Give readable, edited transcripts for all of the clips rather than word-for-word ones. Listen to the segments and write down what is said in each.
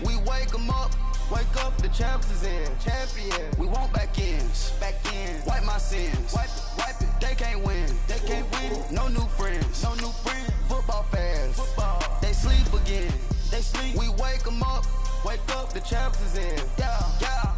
We wake 'em up, wake up, the champs is in. Champion. We want back ends. Back in. Wipe my sins. Wipe it. They can't win. They can't win. No new friends. No new friends. Football fans. Football. They sleep again. They sleep. We wake 'em up, wake up, the champs is in. Yeah, yeah.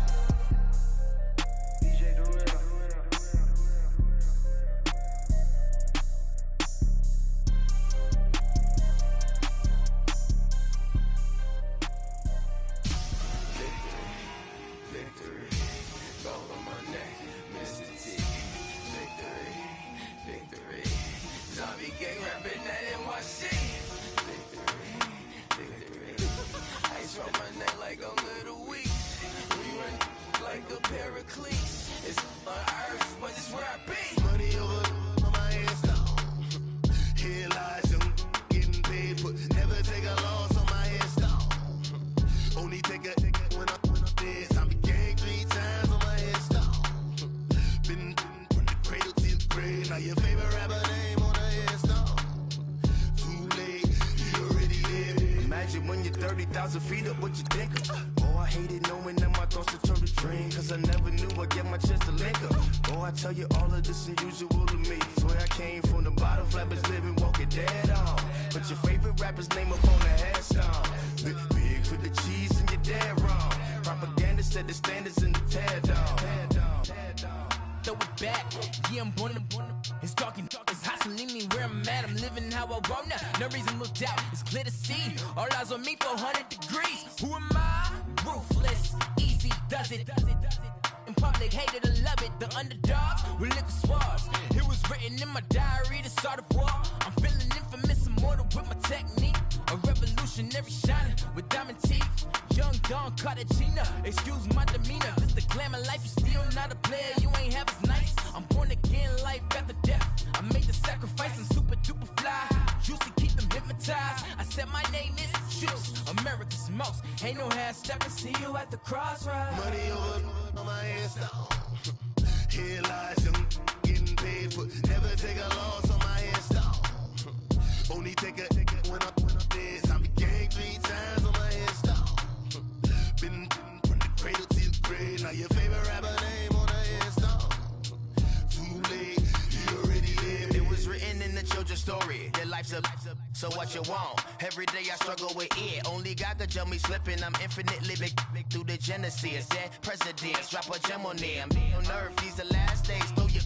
So what you want? Every day I struggle with it. Only God could tell me slipping. I'm infinitely big through the Genesis. Dead presidents, drop a gem on them. On earth, these the last days. Throw your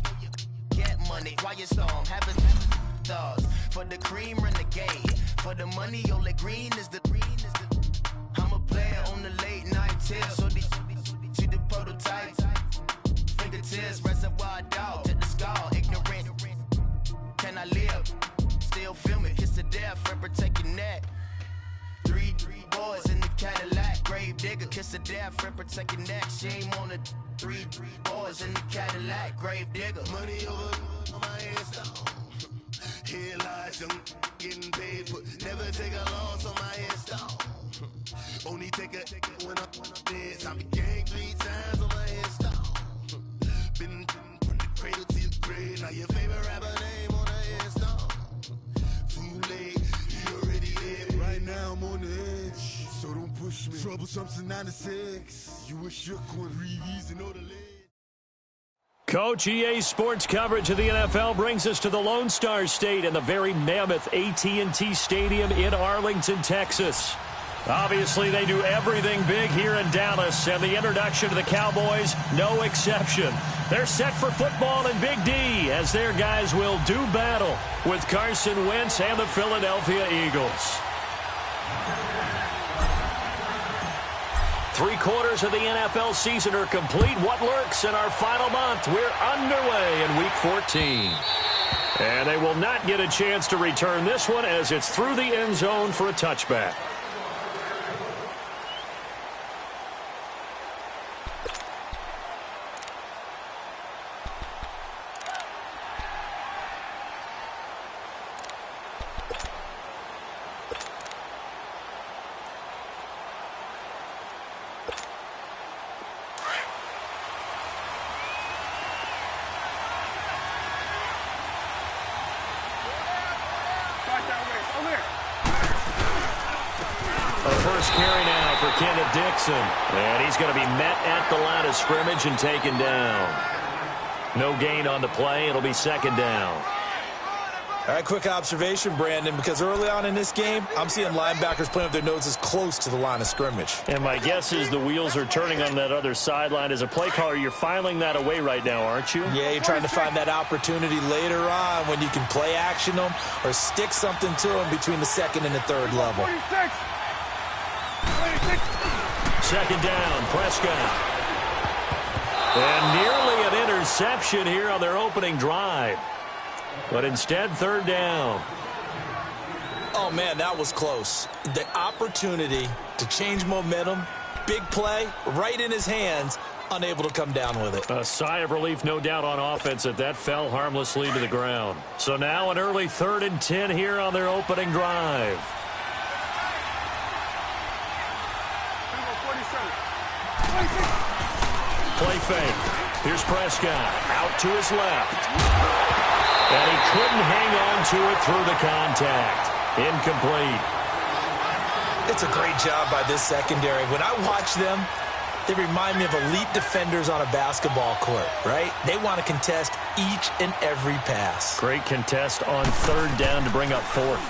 get money, quiet storm, having thoughts. For the cream, renegade. For the money, only green is the. I'm a player on the late night tip. So these the prototype. Fingertips, reservoir dog to the skull. Ignorant. Can I live? Still film it, kiss to death, friend protect your neck. Three boys in the Cadillac, grave digger, kiss to death, friend protect your neck. Shame on the three boys in the Cadillac, grave digger. Money over on my headstone. Here lies young, getting paid, but never take a loss on my headstone. Only take a when I'm dead. I be gang 3 times on my headstone. Been from the cradle to the grave. Now your favorite rapper name on the headstone. Too late, you already there. Right now I'm on the edge, so don't push me. Troublesome since 96. You wish you could breathe and know the ledge. Coach, EA Sports coverage of the NFL brings us to the Lone Star State and the very mammoth AT&T Stadium in Arlington, Texas. Obviously, they do everything big here in Dallas, and the introduction to the Cowboys, no exception. They're set for football in Big D as their guys will do battle with Carson Wentz and the Philadelphia Eagles. 3/4 of the NFL season are complete. What lurks in our final month? We're underway in Week 14. And they will not get a chance to return this one as it's through the end zone for a touchback. A first carry now for Kenneth Dixon. And he's going to be met at the line of scrimmage and taken down. No gain on the play. It'll be second down. All right, quick observation, Brandon, because early on in this game, I'm seeing linebackers playing with their noses close to the line of scrimmage. And my guess is the wheels are turning on that other sideline. As a play caller, you're filing that away right now, aren't you? Yeah, you're trying to find that opportunity later on when you can play action them or stick something to them between the second and the third level. Second down, Prescott. And nearly an interception here on their opening drive. But instead, third down. Oh, man, that was close. The opportunity to change momentum, big play, right in his hands, unable to come down with it. A sigh of relief, no doubt, on offense that that fell harmlessly to the ground. So now an early 3rd and 10 here on their opening drive. Play fake. Here's Prescott. Out to his left. And he couldn't hang on to it through the contact. Incomplete. It's a great job by this secondary. When I watch them, they remind me of elite defenders on a basketball court, right? They want to contest each and every pass. Great contest on 3rd down to bring up 4th.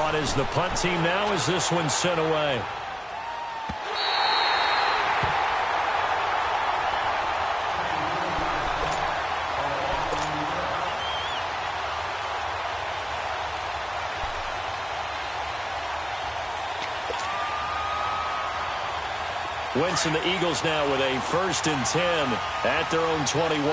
On is the punt team now as this one's sent away. Wentz and the Eagles now with a 1st and 10 at their own 21.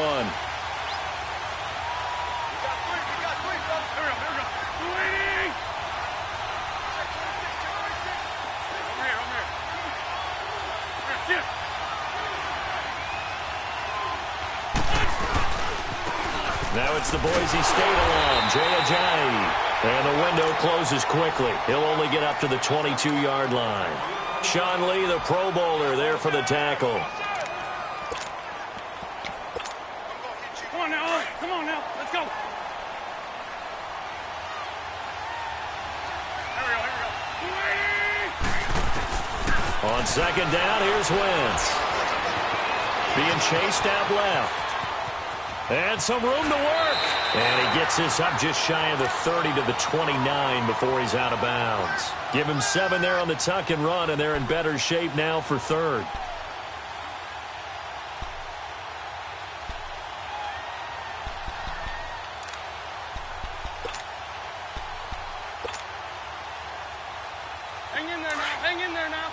Now it's the Boise State alum, Jay Ajayi. And the window closes quickly. He'll only get up to the 22-yard line. Sean Lee, the Pro Bowler, there for the tackle. Come on now, come on now, let's go. On 2nd down, here's Wentz. Being chased out left. And some room to work. And he gets this up just shy of the 30 to the 29 before he's out of bounds. Give him 7 there on the tuck and run, and they're in better shape now for 3rd. Hang in there now, hang in there now.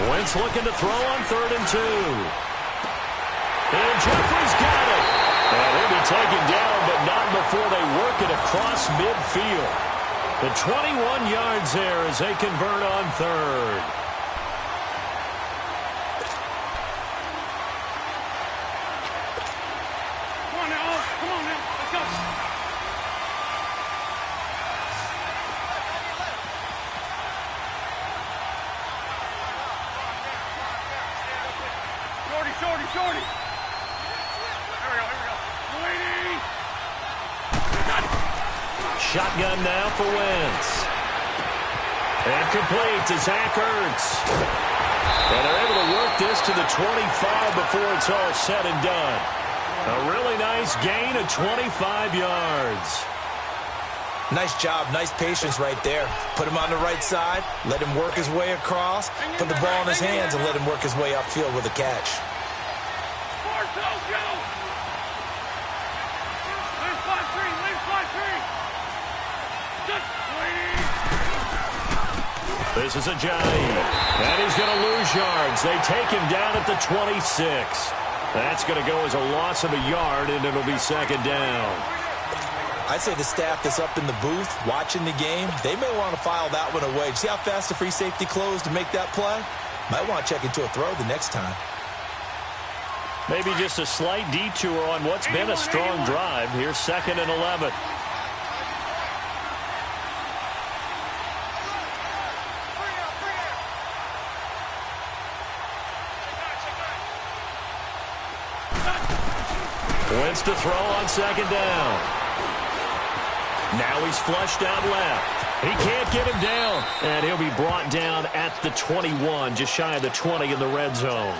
Wentz looking to throw on 3rd and 2. And Jeffrey's got it. And he'll be taken down, but not before they work it across midfield. The 21 yards there as they convert on 3rd. Come on now, let's go. Shorty. Here we go. Waiting. Shotgun now for Wentz. And complete to Zach Ertz. And they're able to work this to the 25 before it's all said and done. A really nice gain of 25 yards. Nice job, nice patience right there. Put him on the right side, let him work his way across, put the ball in his hands, and let him work his way upfield with a catch. This is Ajayi. And he's going to lose yards. They take him down at the 26. That's going to go as a loss of a yard, and it'll be 2nd down. I'd say the staff that's up in the booth watching the game, they may want to file that one away. See how fast the free safety closed to make that play? Might want to check into a throw the next time. Maybe just a slight detour on what's been a strong drive. Here's 2nd and 11. Wentz to throw on second down. Now he's flushed out left. He can't get him down. And he'll be brought down at the 21, just shy of the 20 in the red zone.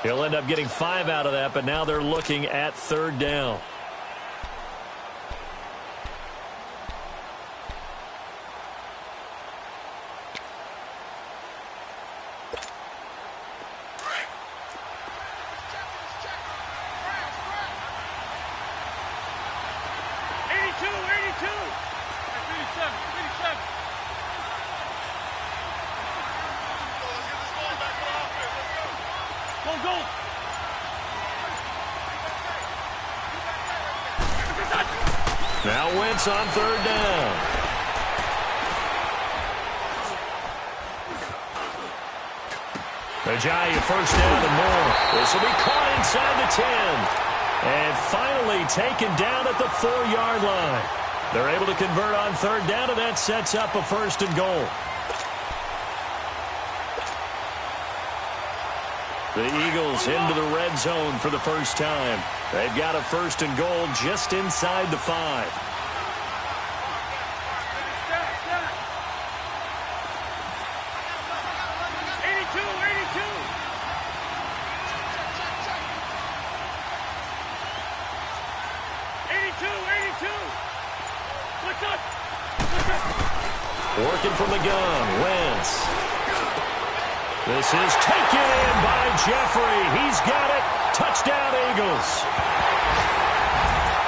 He'll end up getting 5 out of that, but now they're looking at third down. Now Wentz on third down. Ajayi first down and more. This will be caught inside the 10. And finally taken down at the 4-yard line. They're able to convert on third down, and that sets up a first and goal. The Eagles into the red zone for the first time. They've got a first and goal just inside the 5. Working from the gun, Wentz. This is taken in by Jeffrey. He's got it. Touchdown, Eagles.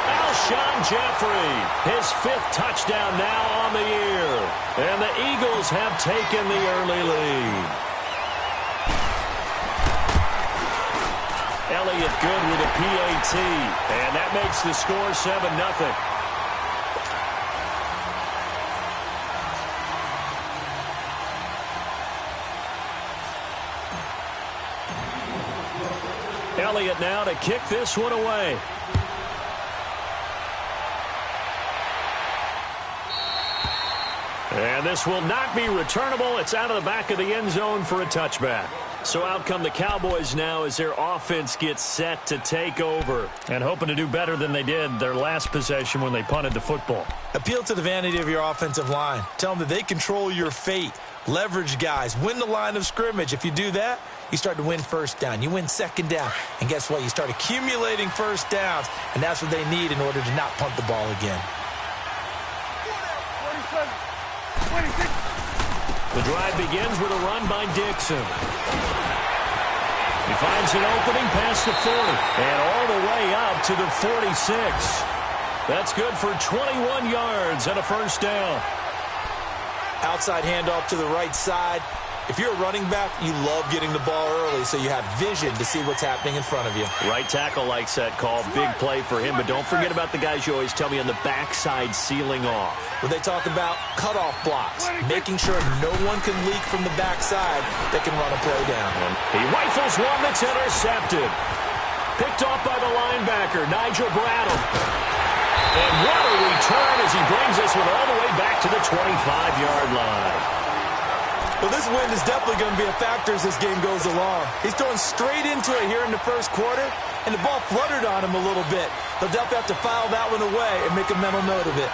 Alshon Jeffrey, his 5th touchdown now on the year. And the Eagles have taken the early lead. Elliott good with a PAT. And that makes the score 7-0. Elliott now to kick this one away. And this will not be returnable. It's out of the back of the end zone for a touchback. So out come the Cowboys now as their offense gets set to take over and hoping to do better than they did their last possession when they punted the football. Appeal to the vanity of your offensive line. Tell them that they control your fate. Leverage guys. Win the line of scrimmage. If you do that, you start to win first down. You win second down. And guess what? You start accumulating first downs. And that's what they need in order to not punt the ball again. The drive begins with a run by Dixon. He finds an opening past the 40 and all the way up to the 46. That's good for 21 yards and a first down. Outside handoff to the right side. If you're a running back, you love getting the ball early so you have vision to see what's happening in front of you. Right tackle likes that call. Big play for him, but don't forget about the guys you always tell me on the backside sealing off. Well, they talk about cutoff blocks, making sure no one can leak from the backside that can run a play down. And he rifles one that's intercepted. Picked off by the linebacker, Nigel Bradham. And what a return as he brings this one all the way back to the 25-yard line. Well, this wind is definitely going to be a factor as this game goes along. He's throwing straight into it here in the first quarter, and the ball fluttered on him a little bit. They'll definitely have to file that one away and make a mental note of it.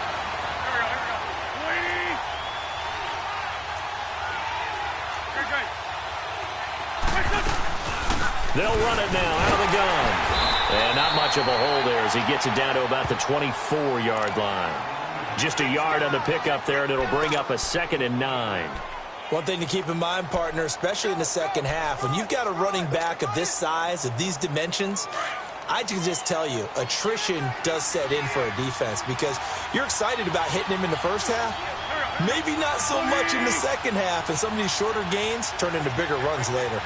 They'll run it now out of the gun. And not much of a hole there as he gets it down to about the 24-yard line. Just a yard on the pickup there, and it'll bring up a 2nd and 9. One thing to keep in mind, partner, especially in the second half, when you've got a running back of this size, of these dimensions, I can just tell you, attrition does set in for a defense because you're excited about hitting him in the first half. Maybe not so much in the second half, and some of these shorter gains turn into bigger runs later.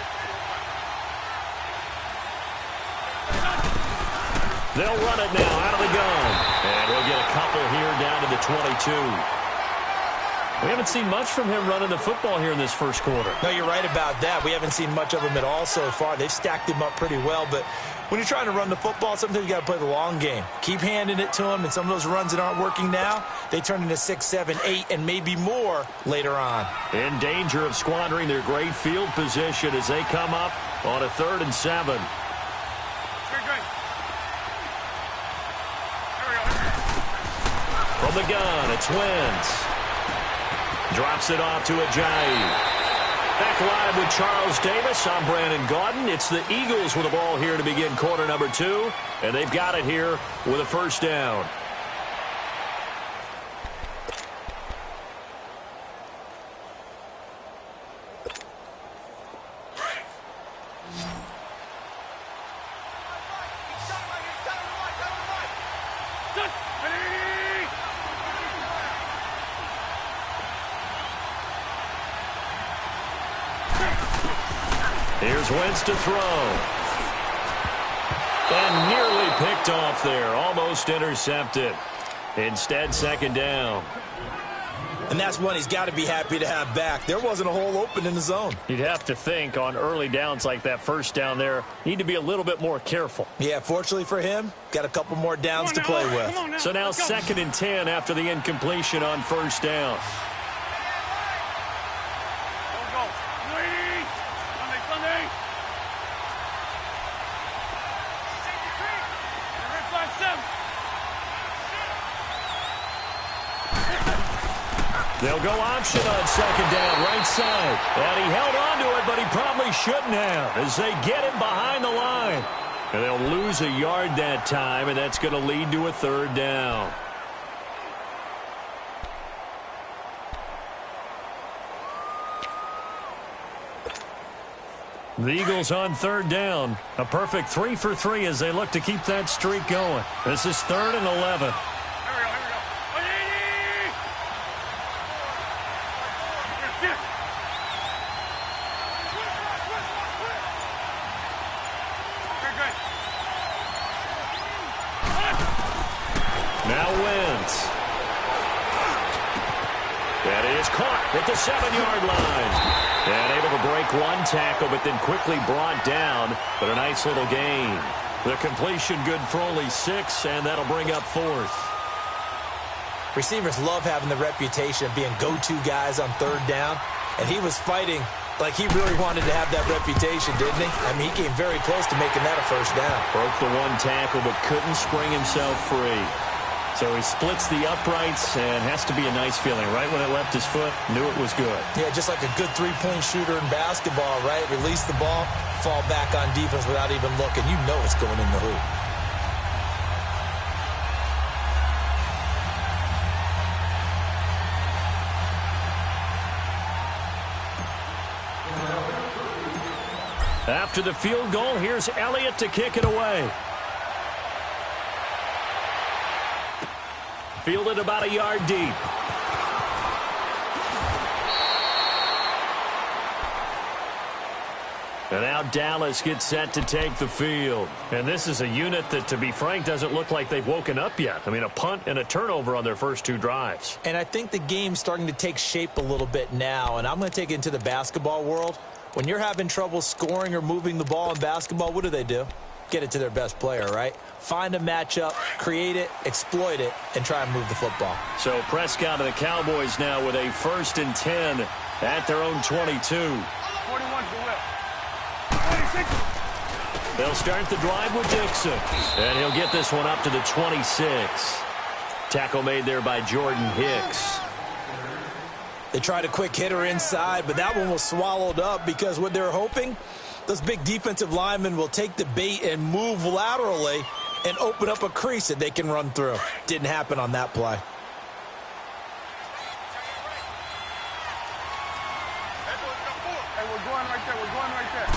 They'll run it now out of the gun. And we'll get a couple here down to the 22. We haven't seen much from him running the football here in this first quarter. No, you're right about that. We haven't seen much of him at all so far. They've stacked him up pretty well, but when you're trying to run the football, sometimes you got to play the long game. Keep handing it to him, and some of those runs that aren't working now, they turn into 6, 7, 8, and maybe more later on. In danger of squandering their great field position as they come up on a 3rd and 7. From the gun, it's Wentz. Drops it off to Ajayi. Back live with Charles Davis. I'm Brandon Gaudin. It's the Eagles with the ball here to begin quarter number 2. And they've got it here with a first down. Here's Wentz to throw. And nearly picked off there. Almost intercepted. Instead, second down. And that's one he's got to be happy to have back. There wasn't a hole open in the zone. You'd have to think on early downs like that first down there, need to be a little bit more careful. Yeah, fortunately for him, got a couple more downs to play with. So now 2nd and 10 after the incompletion on first down. They'll go option on second down, right side. And he held on to it, but he probably shouldn't have as they get him behind the line. And they'll lose a yard that time, and that's going to lead to a third down. The Eagles on third down. A perfect 3 for 3 as they look to keep that streak going. This is 3rd and 11. Now Wentz. And he is caught at the 7-yard line. And able to break one tackle, but then quickly brought down. But a nice little gain. The completion good for only 6, and that'll bring up 4th. Receivers love having the reputation of being go-to guys on third down. And he was fighting like he really wanted to have that reputation, didn't he? I mean, he came very close to making that a first down. Broke the one tackle, but couldn't spring himself free. So he splits the uprights and has to be a nice feeling. Right when it left his foot, knew it was good. Yeah, just like a good three-point shooter in basketball, right? Release the ball, fall back on defense without even looking. You know it's going in the hoop. After the field goal, here's Elliott to kick it away. Fielded about a yard deep. And now Dallas gets set to take the field. And this is a unit that, to be frank, doesn't look like they've woken up yet. I mean, a punt and a turnover on their first 2 drives. And I think the game's starting to take shape a little bit now. And I'm going to take it into the basketball world. When you're having trouble scoring or moving the ball in basketball, what do? Get it to their best player, right? Find a matchup, create it, exploit it, and try and move the football. So Prescott and the Cowboys now with a 1st and 10 at their own 22. 41 for Will. 26. They'll start the drive with Dixon. And he'll get this one up to the 26. Tackle made there by Jordan Hicks. They tried a quick hitter inside, but that one was swallowed up because what they're hoping, those big defensive linemen will take the bait and move laterally and open up a crease that they can run through. Didn't happen on that play. Hey, we're going right there. We're going right there.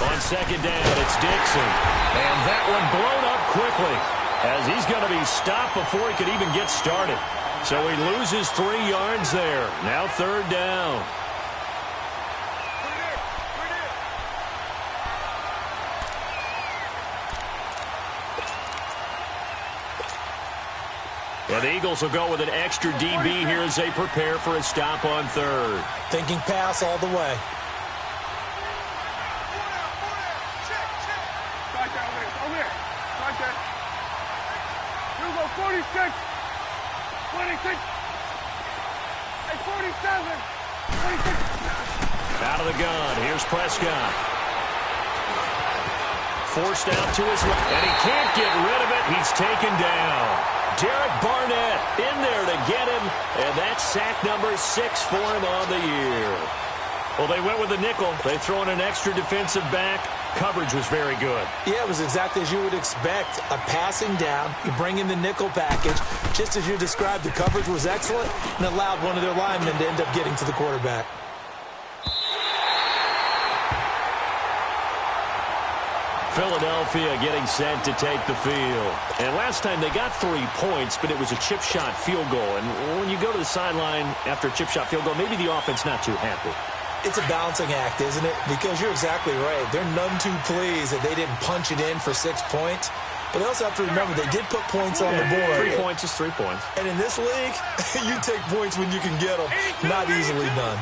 On second down, it's Dixon. And that one blown up quickly as he's going to be stopped before he could even get started. So he loses 3 yards there. Now 3rd down. And the Eagles will go with an extra DB here as they prepare for a stop on 3rd. Thinking pass all the way. Right there, over there. Right there. Here we go, 46. 26. Hey, 47. 26. Out of the gun. Here's Prescott. Forced out to his left. And he can't get rid of it. He's taken down. Derek Barnett in there to get him, and that's sack number 6 for him on the year. Well, they went with the nickel. They throw in an extra defensive back. Coverage was very good. Yeah, it was exactly as you would expect. A passing down. You bring in the nickel package. Just as you described, the coverage was excellent and allowed one of their linemen to end up getting to the quarterback. Philadelphia getting set to take the field. And last time they got 3 points, but it was a chip shot field goal. And when you go to the sideline after a chip shot field goal, maybe the offense not too happy. It's a balancing act, isn't it? Because you're exactly right. They're none too pleased that they didn't punch it in for 6 points. But they also have to remember they did put points on the board. 3 points is 3 points. And in this league, you take points when you can get them. Not easily done.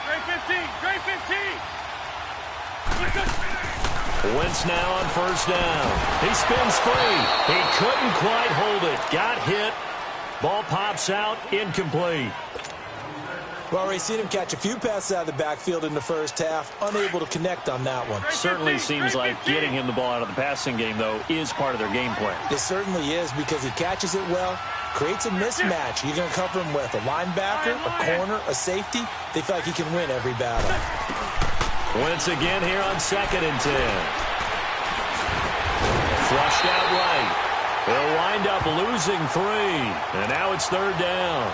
Trey 15. Trey 15. Wentz now on first down. He spins free. He couldn't quite hold it. Got hit. Ball pops out. Incomplete. We've already seen him catch a few passes out of the backfield in the first half. Unable to connect on that one. Certainly seems like getting him the ball out of the passing game, though, is part of their game plan. It certainly is because he catches it well, creates a mismatch. You're going to cover him with a linebacker, a corner, a safety. They feel like he can win every battle. Wentz again here on 2nd and 10. Flushed out right. They'll wind up losing 3. And now it's 3rd down.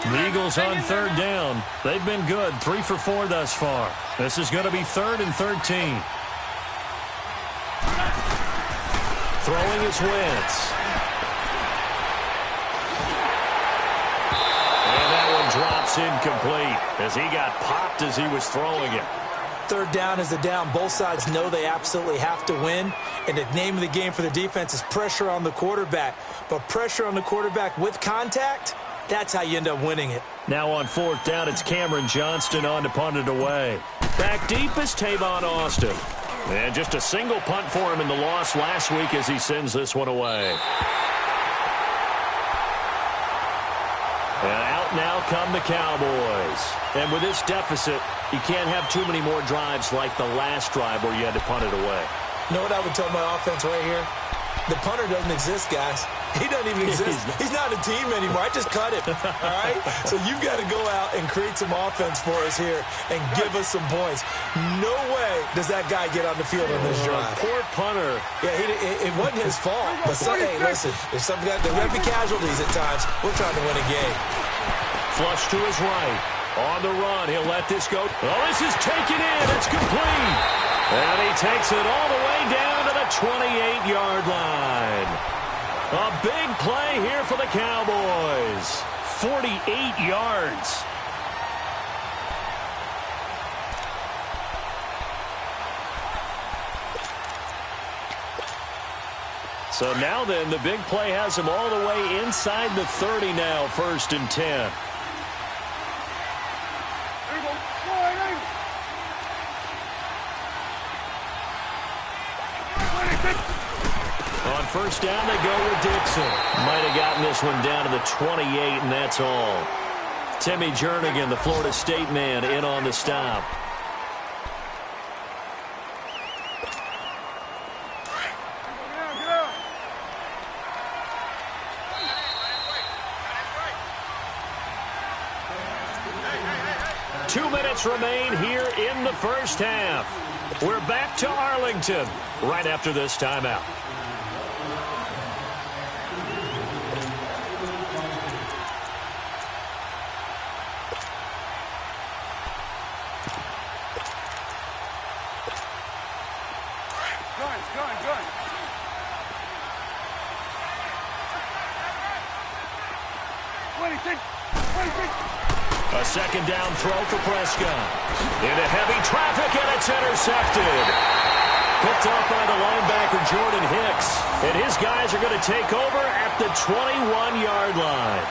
The Eagles on 3rd down. They've been good. 3 for 4 thus far. This is going to be 3rd and 13. Throwing is Wentz. And that one drops incomplete as he got popped as he was throwing it. 3rd down is the down. Both sides know they absolutely have to win. And the name of the game for the defense is pressure on the quarterback. But pressure on the quarterback with contact, that's how you end up winning it. Now on 4th down, it's Cameron Johnston on to punt it away. Back deep is Tavon Austin. And just a single punt for him in the loss last week as he sends this one away. And out now come the Cowboys. And with this deficit, you can't have too many more drives like the last drive where you had to punt it away. You know what I would tell my offense right here? The punter doesn't exist, guys. He doesn't even exist. He's not a team anymore. I just cut him. All right? So you've got to go out and create some offense for us here and give us some points. No way does that guy get on the field on this drive. Poor punter. Yeah, it wasn't his fault. But hey, listen, there's there have to be casualties at times. We're trying to win a game. Flush to his right. On the run. He'll let this go. Oh, this is taken in. It's complete. And he takes it all the way down to the 28-yard line. A big play here for the Cowboys. 48 yards. So now then, the big play has him all the way inside the 30 now, 1st and 10. On 1st down, they go with Dixon. Might have gotten this one down to the 28, and that's all. Timmy Jernigan, the Florida State man, in on the stop. Two minutes remain here in the first half. We're back to Arlington right after this timeout. A 2nd down throw for Prescott. Into heavy traffic, and it's intercepted. Picked up by the linebacker, Jordan Hicks. And his guys are going to take over at the 21-yard line.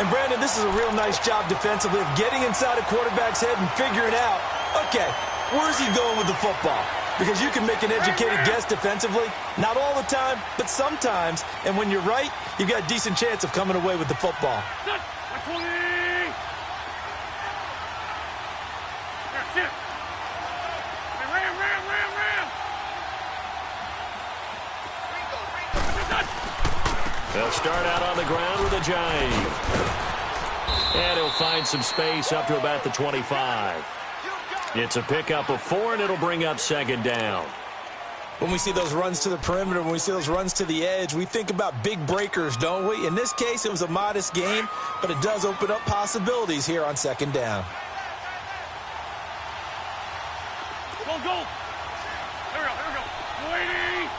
And, Brandon, this is a real nice job defensively of getting inside a quarterback's head and figuring out, okay, where's he going with the football? Because you can make an educated guess defensively. Not all the time, but sometimes. And when you're right, you've got a decent chance of coming away with the football. They'll start out on the ground with a jive. And he'll find some space up to about the 25. It's a pickup of 4, and it'll bring up second down. When we see those runs to the perimeter, when we see those runs to the edge, we think about big breakers, don't we? In this case, it was a modest game, but it does open up possibilities here on second down. Go, go. Here we go. 180.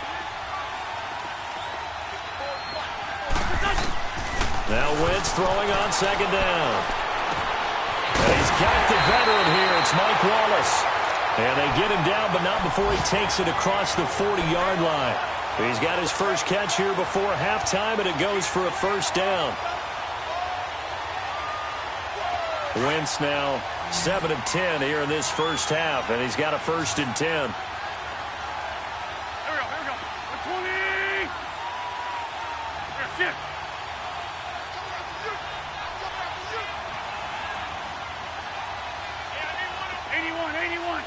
Now Wentz throwing on second down. And he's got the veteran here. It's Mike Wallace. And they get him down, but not before he takes it across the 40-yard line. He's got his first catch here before halftime, and it goes for a first down. Wentz now 7 of 10 here in this first half, and he's got a 1st and 10. Here we go. 20. Shift. 81.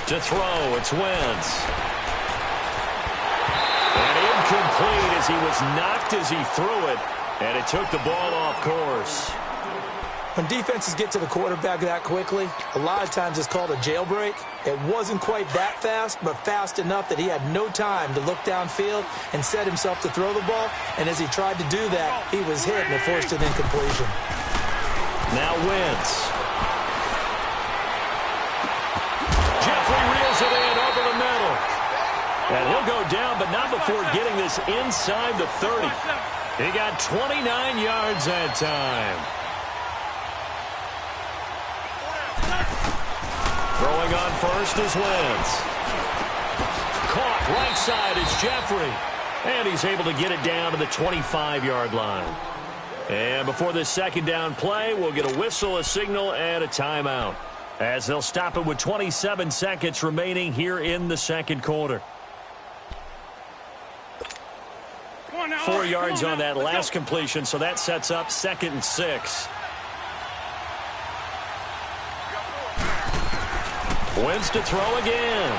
To throw, it's Wentz. And incomplete as he was knocked as he threw it, and it took the ball off course. When defenses get to the quarterback that quickly, a lot of times it's called a jailbreak. It wasn't quite that fast, but fast enough that he had no time to look downfield and set himself to throw the ball. And as he tried to do that, he was hit and it forced an incompletion. Now Wentz. Jeffrey reels it in over the middle. And he'll go down, but not before getting this inside the 30. He got 29 yards that time. Throwing on first is Wentz. Caught right side is Jeffrey. And he's able to get it down to the 25-yard line. And before this second down play, we'll get a whistle, a signal, and a timeout, as they'll stop it with 27 seconds remaining here in the second quarter. 4 yards on that last completion, so that sets up 2nd and 6. Wentz to throw again.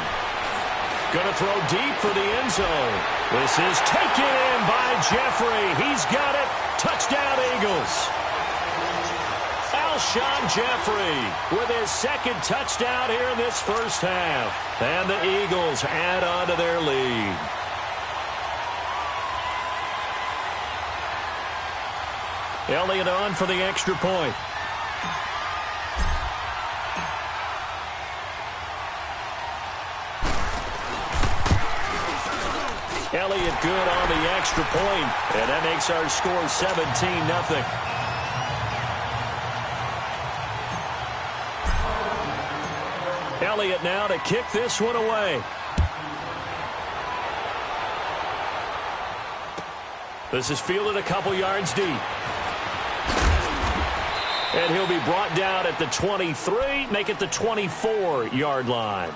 Going to throw deep for the end zone. This is taken in by Jeffrey. He's got it. Touchdown, Eagles. Alshon Jeffrey with his 2nd touchdown here in this first half. And the Eagles add on to their lead. Elliott on for the extra point. Elliott good on the extra point, and that makes our score 17-0. Elliott now to kick this one away. This is fielded a couple yards deep. And he'll be brought down at the 23, make it the 24-yard line.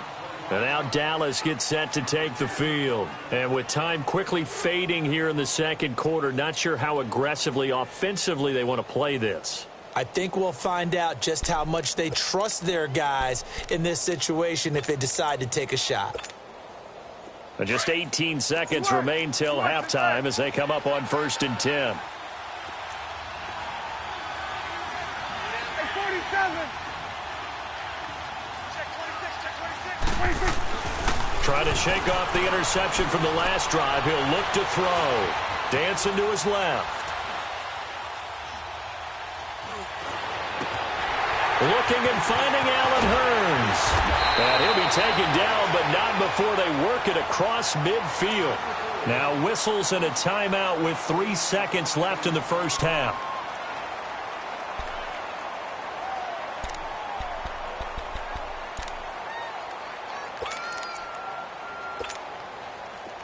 And now Dallas gets set to take the field. And with time quickly fading here in the second quarter, not sure how aggressively, offensively they want to play this. I think we'll find out just how much they trust their guys in this situation if they decide to take a shot. And just 18 seconds remain till halftime as they come up on 1st and 10. Trying to shake off the interception from the last drive. He'll look to throw. Dancing to his left. Looking and finding Allen Hurns. And he'll be taken down, but not before they work it across midfield. Now whistles and a timeout with 3 seconds left in the first half.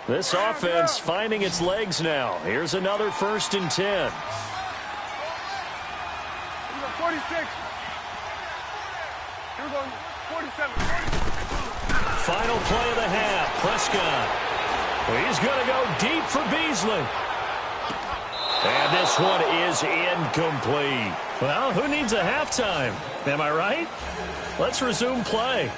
This offense finding its legs now. Here's another 1st and 10. 46. Here we go. 46. Final play of the half. Prescott. He's going to go deep for Beasley. And this one is incomplete. Well, who needs a halftime? Am I right? Let's resume play.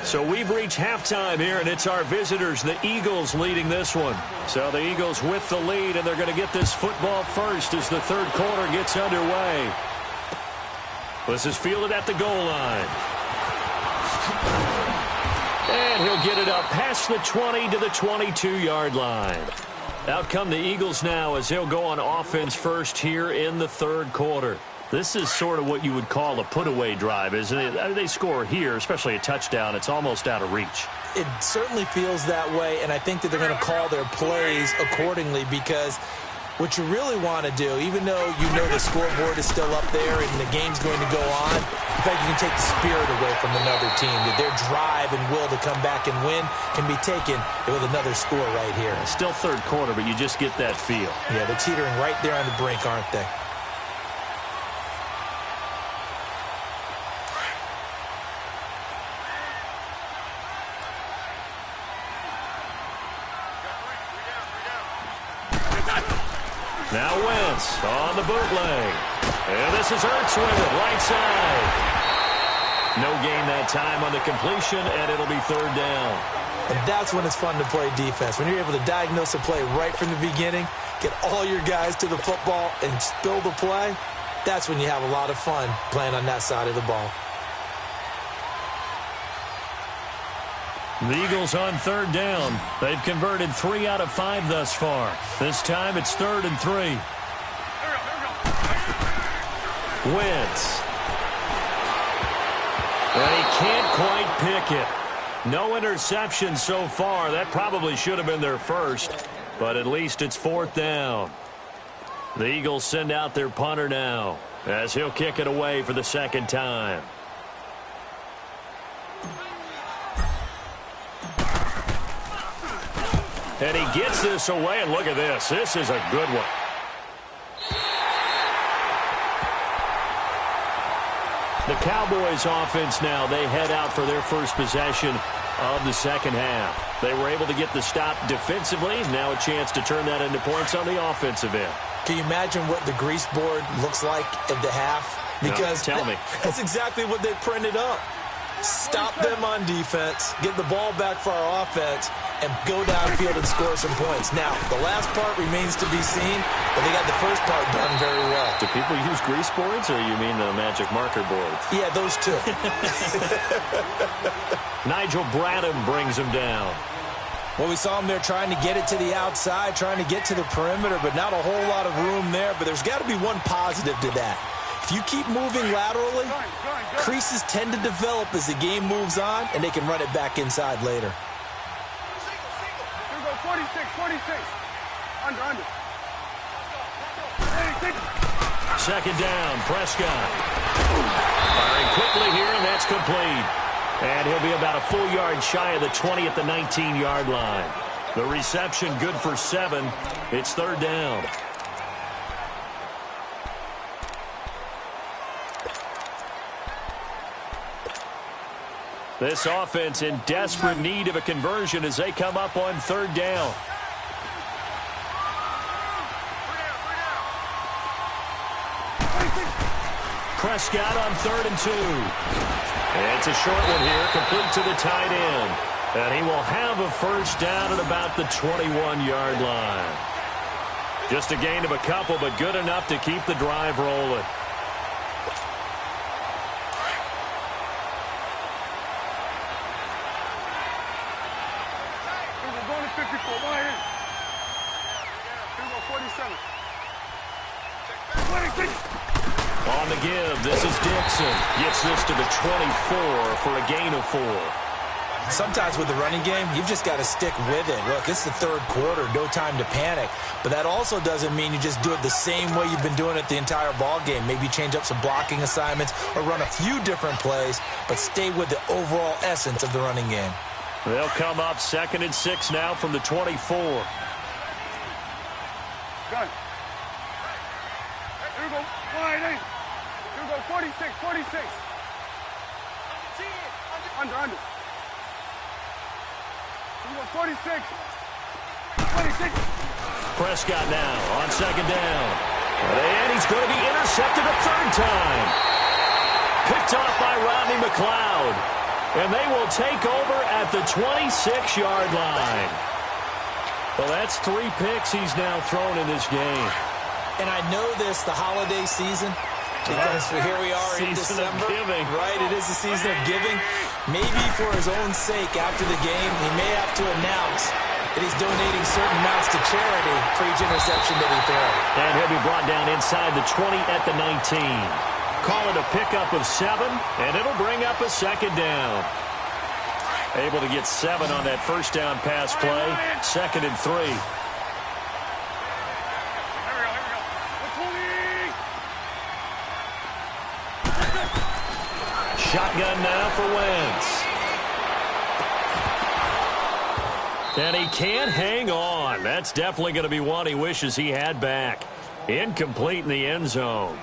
So we've reached halftime here, and it's our visitors, the Eagles, leading this one. So the Eagles with the lead, and they're going to get this football first as the third quarter gets underway. This is fielded at the goal line. And he'll get it up past the 20 to the 22-yard line. Out come the Eagles now as they'll go on offense first here in the third quarter. This is sort of what you would call a put-away drive, isn't it? I mean, they score here, especially a touchdown. It's almost out of reach. It certainly feels that way, and I think that they're going to call their plays accordingly because what you really want to do, even though you know the scoreboard is still up there and the game's going to go on, in fact, you can take the spirit away from another team. That their drive and will to come back and win can be taken with another score right here. Still third quarter, but you just get that feel. Yeah, they're teetering right there on the brink, aren't they? Now Wentz on the bootleg. And this is Ertz with it, right side. No gain that time on the completion, and it'll be third down. And that's when it's fun to play defense. When you're able to diagnose a play right from the beginning, get all your guys to the football, and spill the play, that's when you have a lot of fun playing on that side of the ball. The Eagles on third down. They've converted 3 out of 5 thus far. This time it's 3rd and 3. Wentz. And he can't quite pick it. No interception so far. That probably should have been their first, but at least it's 4th down. The Eagles send out their punter now as he'll kick it away for the second time. And he gets this away, and look at this. This is a good one. The Cowboys offense now, they head out for their first possession of the second half. They were able to get the stop defensively. Now a chance to turn that into points on the offensive end. Can you imagine what the grease board looks like at the half? Because no, tell me. That's exactly what they printed up. Stop them on defense, get the ball back for our offense, and go downfield and score some points. Now, the last part remains to be seen, but they got the first part done very well. Do people use grease boards, or you mean the magic marker boards? Yeah, those two. Nigel Bradham brings him down. Well, we saw him there trying to get it to the outside, trying to get to the perimeter, but not a whole lot of room there. But there's got to be one positive to that. If you keep moving laterally, creases tend to develop as the game moves on, and they can run it back inside later. Here we go, 46. Under. Second down, Prescott. Firing quickly here, and that's complete. And he'll be about a full yard shy of the 20 at the 19-yard line. The reception good for 7. It's third down. This offense in desperate need of a conversion as they come up on third down. Prescott on 3rd and 2. It's a short one here, complete to the tight end. And he will have a first down at about the 21-yard line. Just a gain of a couple, but good enough to keep the drive rolling. On the give, this is Dixon. Gets this to the 24 for a gain of 4. Sometimes with the running game, you've just got to stick with it. Look, it's the third quarter, no time to panic. But that also doesn't mean you just do it the same way you've been doing it the entire ball game. Maybe change up some blocking assignments or run a few different plays, but stay with the overall essence of the running game. They'll come up 2nd and 6 now from the 24. Gun. Here we go. Wide 8. Here we go. 46. Under. 46. 26. Prescott now on second down. And he's going to be intercepted a third time. Picked off by Rodney McLeod. And they will take over at the 26-yard line. Well, that's 3 picks he's now thrown in this game. And I know this, the holiday season, because here we are in December. Right, it is the season of giving. Maybe for his own sake after the game, he may have to announce that he's donating certain amounts to charity for each interception that he throws. And he'll be brought down inside the 20 at the 19. Call it a pickup of 7, and it'll bring up a second down. Able to get 7 on that first down pass play. 2nd and 3. Shotgun now for Wentz. And he can't hang on. That's definitely going to be one he wishes he had back. Incomplete in the end zone.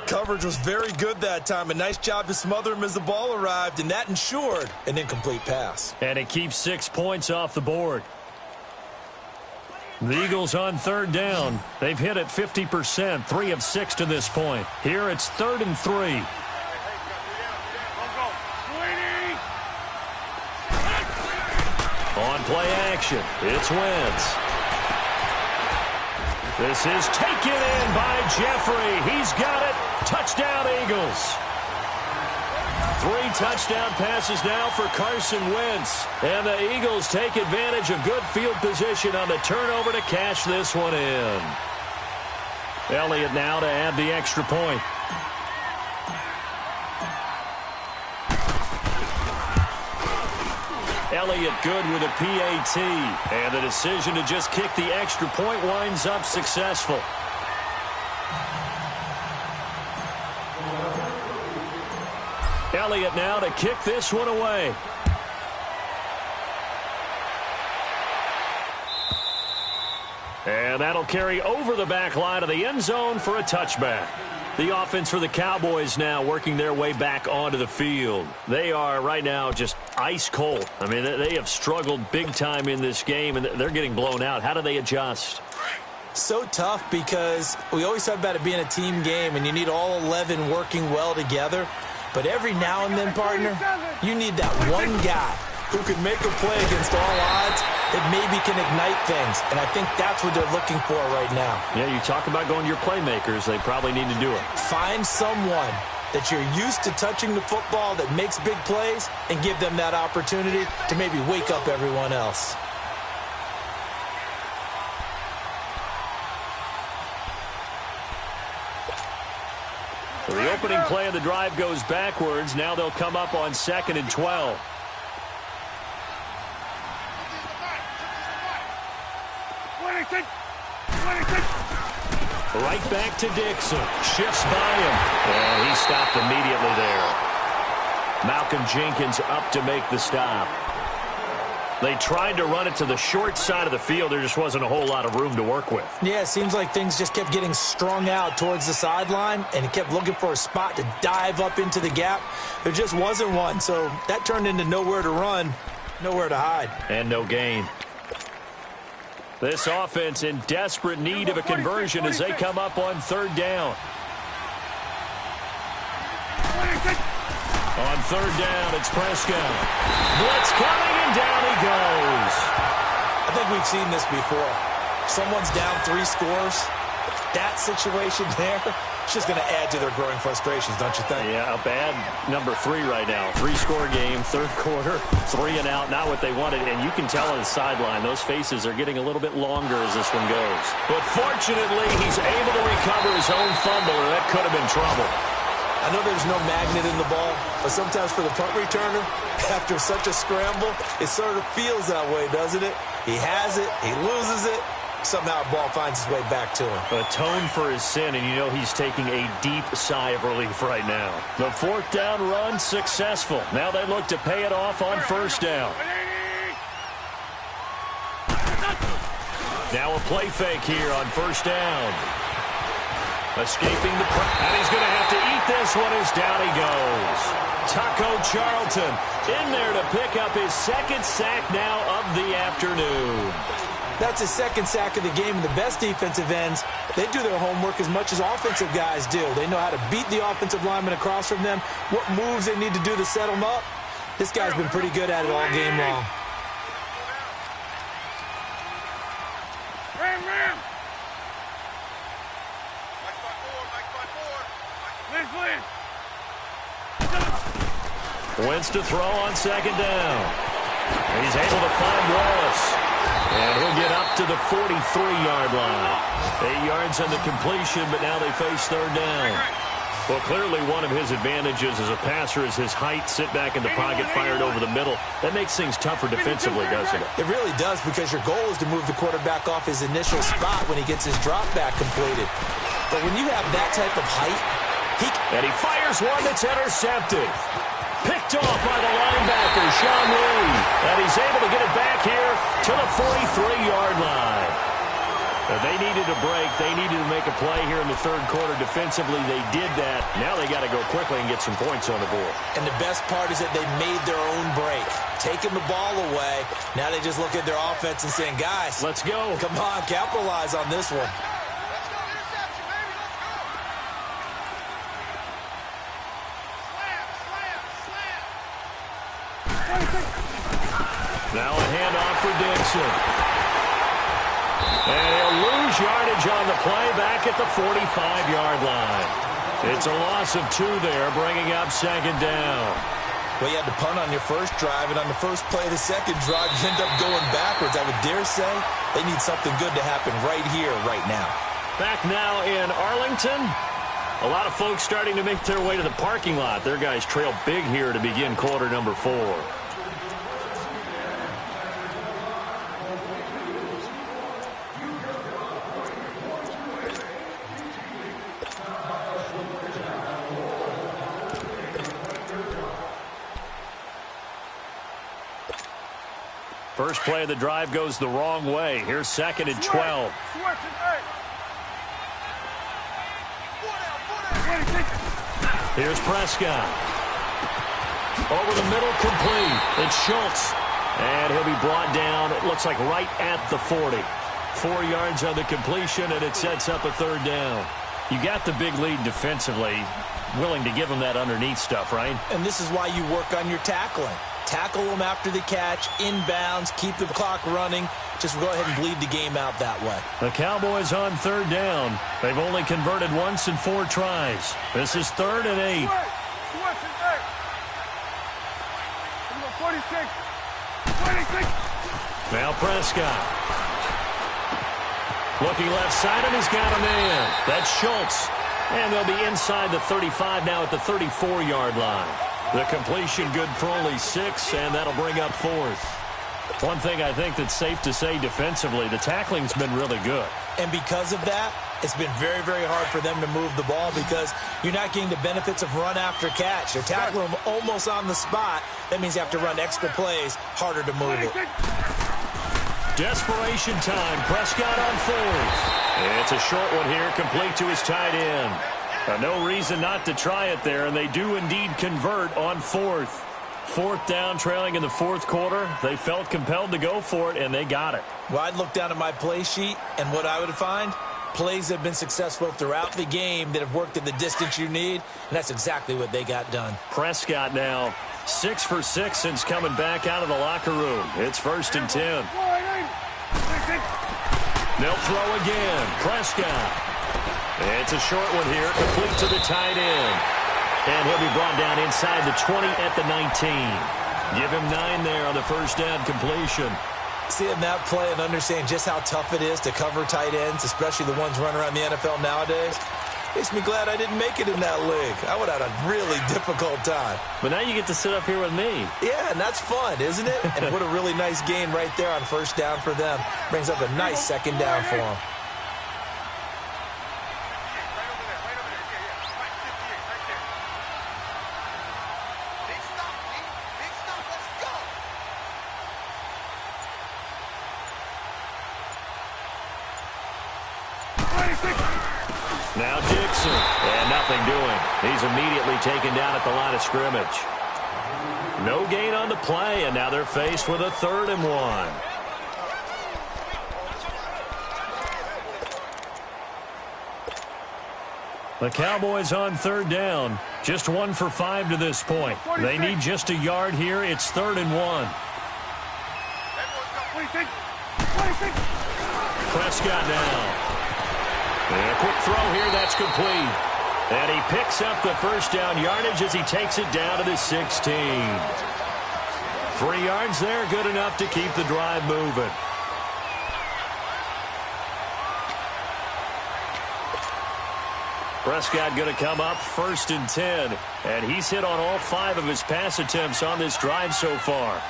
Coverage was very good that time. A nice job to smother him as the ball arrived, and that ensured an incomplete pass. And it keeps 6 points off the board. The Eagles on third down. They've hit it 50%, 3 of 6 to this point. Here it's 3rd and 3. On play action, it's Wentz. This is taken in by Jeffrey. He's got it. Touchdown, Eagles. 3 touchdown passes now for Carson Wentz. And the Eagles take advantage of good field position on the turnover to cash this one in. Elliott now to add the extra point. Elliott good with a PAT. And the decision to just kick the extra point winds up successful. Elliott now to kick this one away. And that'll carry over the back line of the end zone for a touchback. The offense for the Cowboys now working their way back onto the field. They are right now just ice cold. I mean, they have struggled big time in this game, and they're getting blown out. How do they adjust? So tough because we always talk about it being a team game, and you need all 11 working well together. But every now and then, partner, you need that one guy who can make a play against all odds that maybe can ignite things. And I think that's what they're looking for right now. Yeah, you talk about going to your playmakers. They probably need to do it. Find someone that you're used to touching the football that makes big plays and give them that opportunity to maybe wake up everyone else. So the opening play of the drive goes backwards. Now they'll come up on 2nd and 12. Right back to Dixon. Shifts by him. And he stopped immediately there. Malcolm Jenkins up to make the stop. They tried to run it to the short side of the field. There just wasn't a whole lot of room to work with. Yeah, it seems like things just kept getting strung out towards the sideline, and he kept looking for a spot to dive up into the gap. There just wasn't one, so that turned into nowhere to run, nowhere to hide. And no gain. This offense in desperate need of a conversion as they come up on 3rd down. On 3rd down, it's Prescott. Blitz coming, and down he goes. I think we've seen this before. Someone's down 3 scores. That situation there, it's just going to add to their growing frustrations, don't you think? Yeah, a bad number 3 right now. 3-score game, 3rd quarter, 3 and out, not what they wanted. And you can tell on the sideline, those faces are getting a little bit longer as this one goes. But fortunately, he's able to recover his own fumble, or that could have been trouble. I know there's no magnet in the ball, but sometimes for the punt returner, after such a scramble, it sort of feels that way, doesn't it? He has it, he loses it, somehow the ball finds its way back to him. Atone for his sin, and you know he's taking a deep sigh of relief right now. The 4th down run successful. Now they look to pay it off on 1st down. Now a play fake here on 1st down. Escaping the press. And he's going to have to eat this one as down he goes. Taco Charlton in there to pick up his second sack now of the afternoon. That's his second sack of the game, and the best defensive ends, they do their homework as much as offensive guys do. They know how to beat the offensive lineman across from them, what moves they need to do to set them up. This guy's been pretty good at it all game long. Wentz to throw on second down. He's able to find Wallace. And he'll get up to the 43-yard line. 8 yards on the completion, but now they face third down. Well, clearly one of his advantages as a passer is his height. Sit back in the pocket, fired over the middle. That makes things tougher defensively, doesn't it? It really does, because your goal is to move the quarterback off his initial spot when he gets his drop back completed. But when you have that type of height, and he fires one that's intercepted. Picked off by the linebacker, Sean Lee. And he's able to get it back here to the 43-yard line. They needed a break. They needed to make a play here in the third quarter. Defensively, they did that. Now they got to go quickly and get some points on the board. And the best part is that they made their own break. Taking the ball away. Now they just look at their offense and saying, guys, let's go. Come on, capitalize on this one. Now a handoff for Dixon. And he'll lose yardage on the play back at the 45-yard line. It's a loss of 2 there, bringing up second down. Well, you had to punt on your first drive, and on the first play of the second drive, you end up going backwards. I would dare say they need something good to happen right here, right now. Back now in Arlington. A lot of folks starting to make their way to the parking lot. Their guys trail big here to begin quarter number 4. First play of the drive goes the wrong way. Here's second and 12. Here's Prescott. Over the middle, complete. It's Schultz. And he'll be brought down, it looks like right at the 40. 4 yards on the completion, and it sets up a third down. You got the big lead defensively. Willing to give them that underneath stuff, right? And this is why you work on your tackling. Tackle them after the catch, inbounds, keep the clock running. Just go ahead and bleed the game out that way. The Cowboys on third down. They've only converted once in 4 tries. This is 3rd and 8. 46. Now Prescott. Looking left side, and he's got a man. That's Schultz. And they'll be inside the 35 now at the 34-yard line. The completion good for only 6, and that'll bring up 4th. One thing I think that's safe to say defensively, the tackling's been really good. And because of that, it's been very, very hard for them to move the ball because you're not getting the benefits of run after catch. They're tackling them almost on the spot. That means you have to run extra plays, harder to move it. Desperation time. Prescott on 4th. It's a short one here, complete to his tight end. No reason not to try it there, and they do indeed convert on 4th. 4th down, trailing in the 4th quarter. They felt compelled to go for it, and they got it. Well, I'd look down at my play sheet, and what I would find, plays that have been successful throughout the game that have worked at the distance you need, and that's exactly what they got done. Prescott now 6 for 6 since coming back out of the locker room. It's 1st and 10. They'll throw again. Prescott. It's a short one here, complete to the tight end. And he'll be brought down inside the 20 at the 19. Give him 9 there on the first down completion. Seeing that play and understanding just how tough it is to cover tight ends, especially the ones running around the NFL nowadays, makes me glad I didn't make it in that league. I would have had a really difficult time. But now you get to sit up here with me. Yeah, and that's fun, isn't it? And what a really nice gain right there on first down for them. Brings up a nice second down for them. Now Dixon. nothing doing. He's immediately taken down at the line of scrimmage. No gain on the play, and now they're faced with a 3rd and 1. The Cowboys on 3rd down. Just 1 for 5 to this point. They need just a yard here. It's 3rd and 1. Prescott now. And a quick throw here. That's complete. And he picks up the first down yardage as he takes it down to the 16. 3 yards there, good enough to keep the drive moving. Prescott going to come up 1st and 10. And he's hit on all 5 of his pass attempts on this drive so far.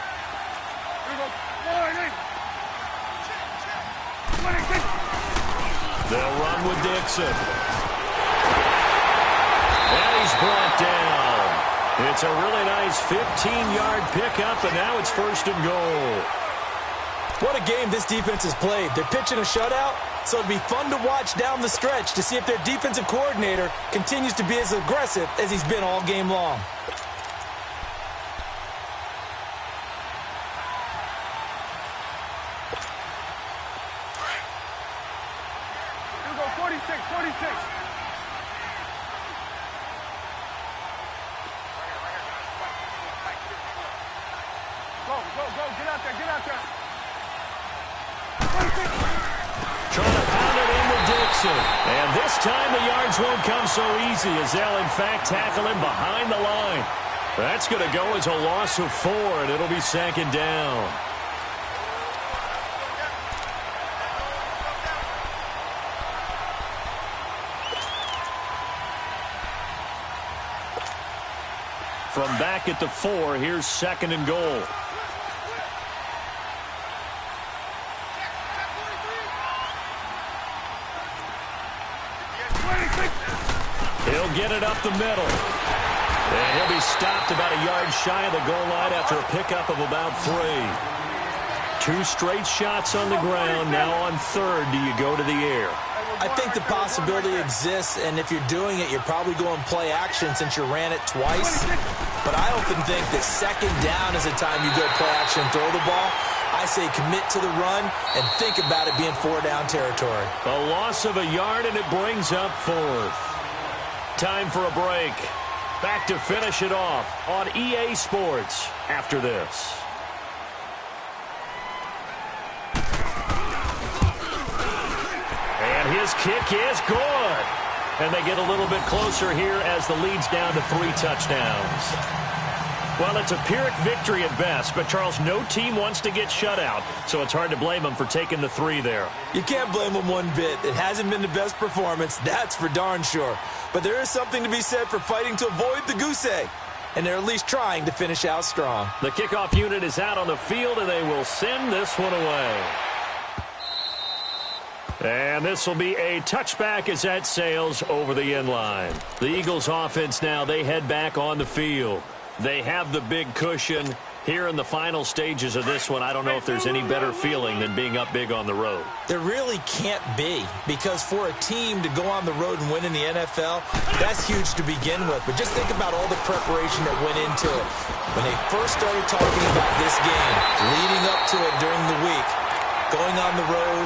They'll run with Dixon. And he's brought down. It's a really nice 15-yard pickup, and now it's 1st and goal. What a game this defense has played. They're pitching a shutout, so it'll be fun to watch down the stretch to see if their defensive coordinator continues to be as aggressive as he's been all game long. Here we go, 46. Go, get out there. Trying to pound it in with Dixon. And this time the yards won't come so easy as they'll, in fact, tackle him behind the line. That's going to go as a loss of 4, and it'll be 2nd down. From back at the 4, here's 2nd and goal. He'll get it up the middle. And he'll be stopped about a yard shy of the goal line after a pickup of about 3. 2 straight shots on the ground. Now on 3rd, do you go to the air? I think the possibility exists, and if you're doing it, you're probably going play action since you ran it twice. But I often think that 2nd down is the time you go play action and throw the ball. I say commit to the run and think about it being 4-down territory. A loss of a yard, and it brings up 4th. Time for a break. Back to finish it off on EA Sports after this. And his kick is good. And they get a little bit closer here as the lead's down to 3 touchdowns. Well, it's a Pyrrhic victory at best, but, Charles, no team wants to get shut out, so it's hard to blame them for taking the 3 there. You can't blame them one bit. It hasn't been the best performance, that's for darn sure. But there is something to be said for fighting to avoid the goose egg, and they're at least trying to finish out strong. The kickoff unit is out on the field, and they will send this one away. And this will be a touchback as that sails over the end line. The Eagles offense now, they head back on the field. They have the big cushion. Here in the final stages of this one, I don't know if there's any better feeling than being up big on the road. There really can't be, because for a team to go on the road and win in the NFL, that's huge to begin with. But just think about all the preparation that went into it. When they first started talking about this game, leading up to it during the week, going on the road,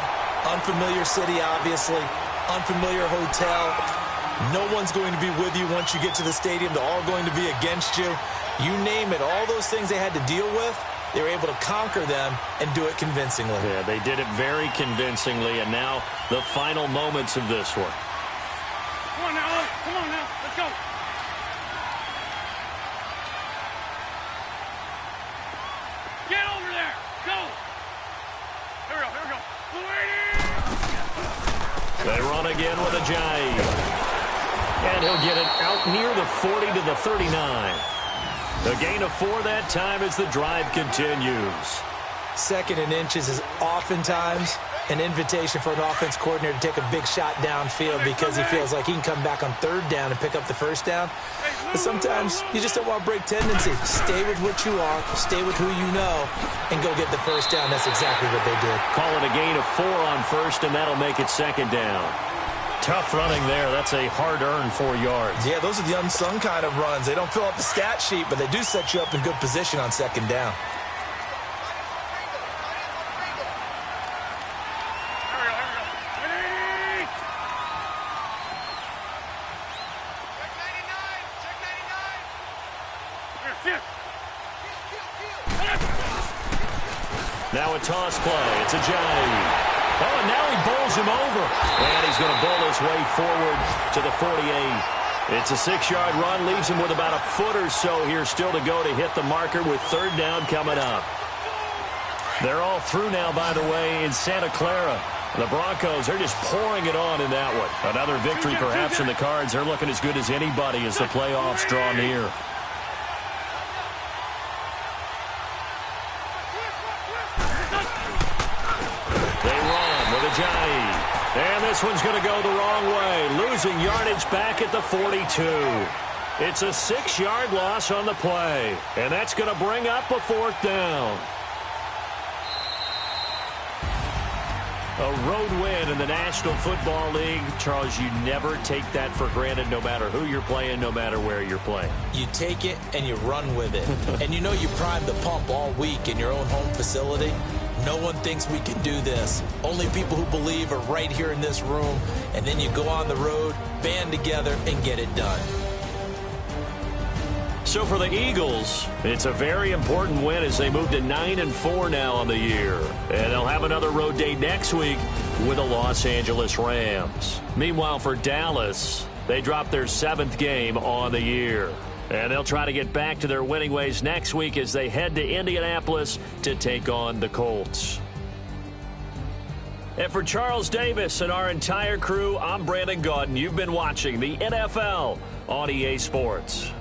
unfamiliar city, obviously, unfamiliar hotel. No one's going to be with you once you get to the stadium. They're all going to be against you. You name it, all those things they had to deal with, they were able to conquer them and do it convincingly. Yeah, they did it very convincingly, and now the final moments of this one. Come on now, let's go. Get over there, go. Here we go. They run again with a jive. And he'll get it out near the 40 to the 39. A gain of 4 that time as the drive continues. 2nd and inches is oftentimes an invitation for an offense coordinator to take a big shot downfield because he feels like he can come back on 3rd down and pick up the 1st down. But sometimes you just don't want to break tendency. Stay with what you are, stay with who you know, and go get the 1st down. That's exactly what they did. Call it a gain of 4 on 1st, and that'll make it 2nd down. Tough running there. That's a hard-earned 4 yards. Yeah, those are the unsung kind of runs. They don't fill up the stat sheet, but they do set you up in good position on second down. Now a toss play. It's a Johnny. Oh, and now he bowls him over. And he's going to bowl his way forward to the 48. It's a 6-yard run. Leaves him with about a foot or so here still to go to hit the marker with third down coming up. They're all through now, by the way, in Santa Clara. The Broncos, they're just pouring it on in that one. Another victory perhaps in the cards. They're looking as good as anybody as the playoffs draw near. And this one's going to go the wrong way, losing yardage back at the 42. It's a 6-yard loss on the play, and that's going to bring up a fourth down. A road win in the National Football League. Charles, you never take that for granted no matter who you're playing, no matter where you're playing. You take it and you run with it. And you know you primed the pump all week in your own home facility. No one thinks we can do this. Only people who believe are right here in this room. And then you go on the road, band together, and get it done. So for the Eagles, it's a very important win as they move to 9-4 now on the year. And they'll have another road day next week with the Los Angeles Rams. Meanwhile, for Dallas, they dropped their 7th game on the year. And they'll try to get back to their winning ways next week as they head to Indianapolis to take on the Colts. And for Charles Davis and our entire crew, I'm Brandon Gaudin. You've been watching the NFL on EA Sports.